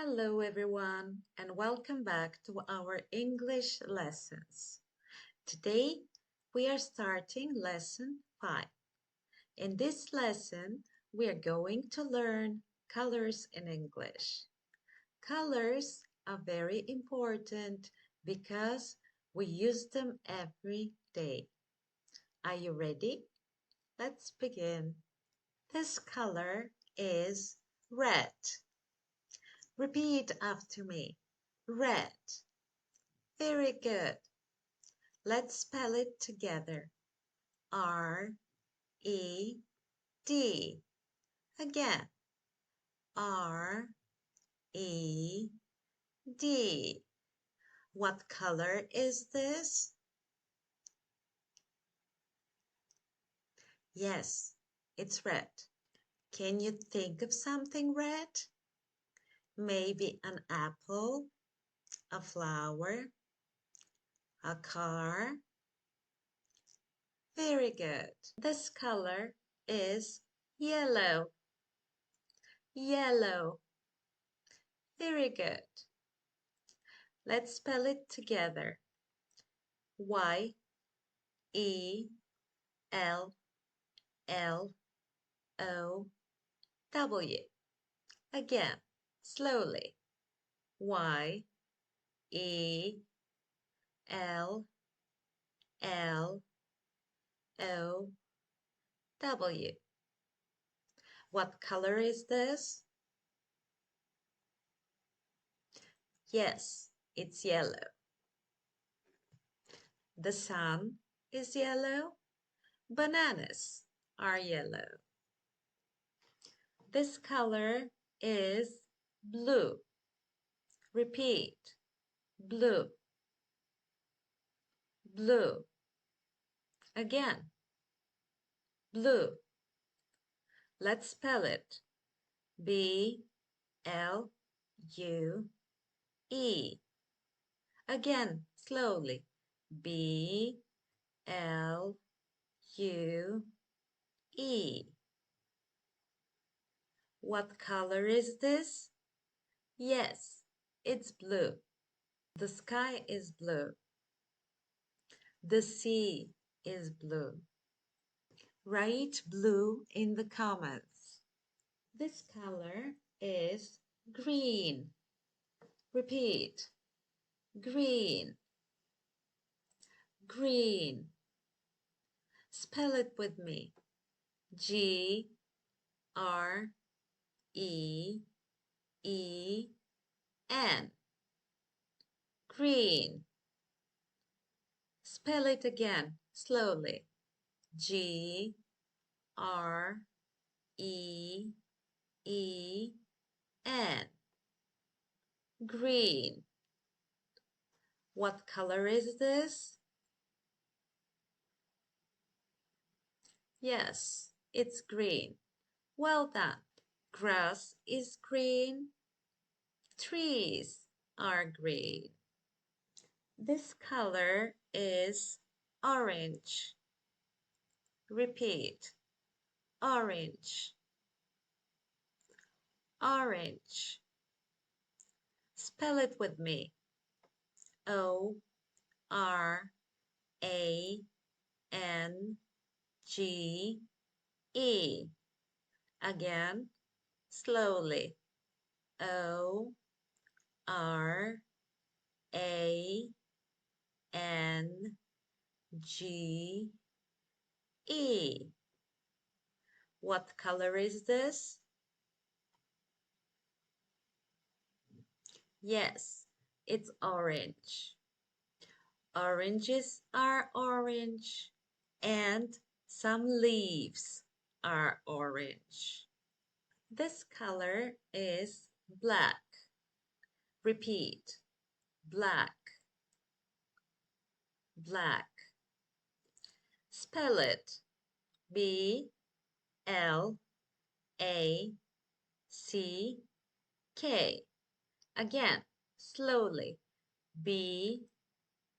Hello, everyone, and welcome back to our English lessons. Today, we are starting lesson 5. In this lesson, we are going to learn colors in English. Colors are very important because we use them every day. Are you ready? Let's begin. This color is red. Repeat after me. Red. Very good. Let's spell it together. R-E-D. Again. R-E-D. What color is this? Yes, it's red. Can you think of something red? Maybe an apple, a flower, a car. Very good. This color is yellow. Yellow. Very good. Let's spell it together. Y E L L O W. Again, slowly. Y E L L O W. What color is this? Yes, it's yellow. The sun is yellow. Bananas are yellow. This color is blue. Repeat. Blue. Blue. Again. Blue. Let's spell it. B-L-U-E. Again, slowly. B-L-U-E. What color is this? Yes, it's blue. The sky is blue. The sea is blue. Write blue in the comments. This color is green. Repeat. Green. Green. Spell it with me. G R E E N. Green. Spell it again, slowly. G R E E N. Green. What color is this? Yes, it's green. Well done. Grass is green. Trees are green. This color is orange. Repeat. Orange. Orange. Spell it with me. O R A N G E. Again, slowly. O R A N G E. What color is this? Yes, it's orange. Oranges are orange, and some leaves are orange. This color is black. Repeat. Black. Black. Spell it. B L A C K. Again, slowly. B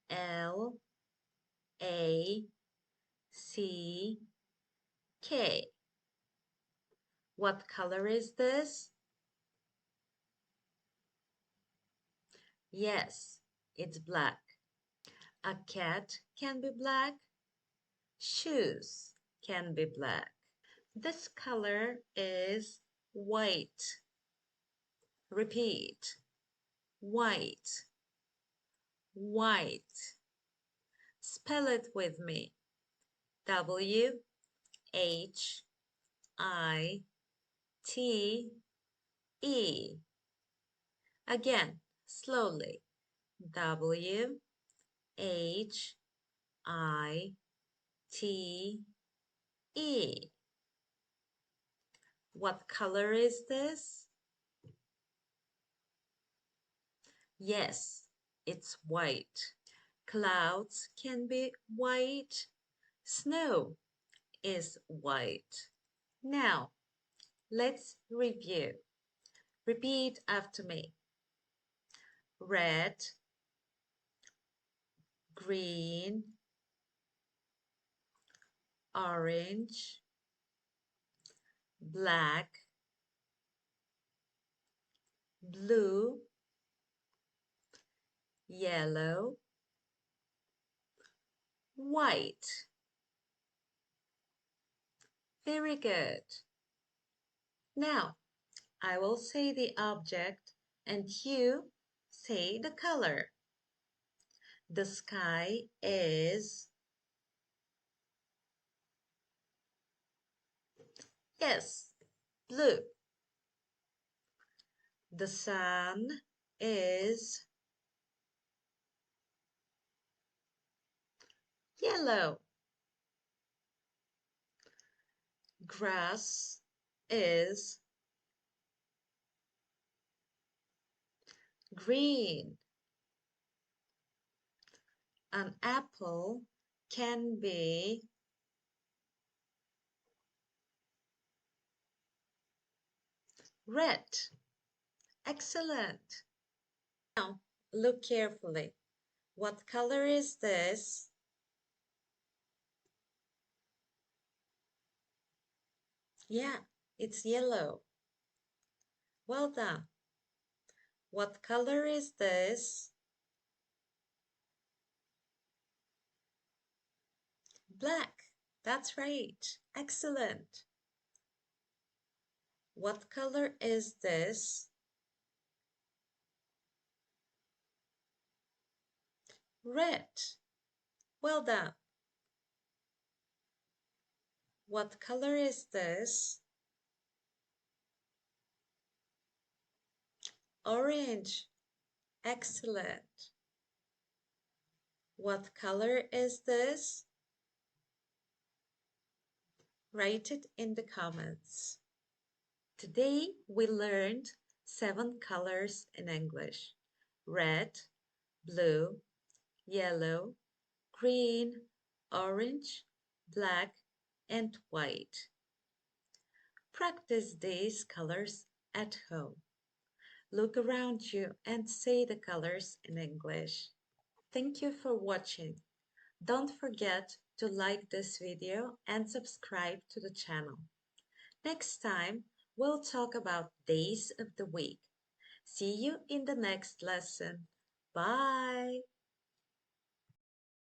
L A C K. What color is this? Yes, it's black. A cat can be black. Shoes can be black. This color is white. Repeat. White. White. Spell it with me. W H I T E. Again, slowly. W H I T E. What color is this? Yes, it's white. Clouds can be white. Snow is white. Now, let's review. Repeat after me. Red, green, orange, black, blue, yellow, white. Very good. Now, I will say the object and you say the color. The sky is, yes, blue. The sun is yellow. Grass is green. An apple can be red. Excellent. Now, look carefully. What color is this? Yeah, it's yellow. Well done. What color is this? Black. That's right. Excellent. What color is this? Red. Well done. What color is this? Orange. Excellent. What color is this? Write it in the comments. Today we learned 7 colors in English. Red, blue, yellow, green, orange, black, and white. Practice these colors at home. Look around you and say the colors in English. Thank you for watching. Don't forget to like this video and subscribe to the channel. Next time, we'll talk about days of the week. See you in the next lesson. Bye!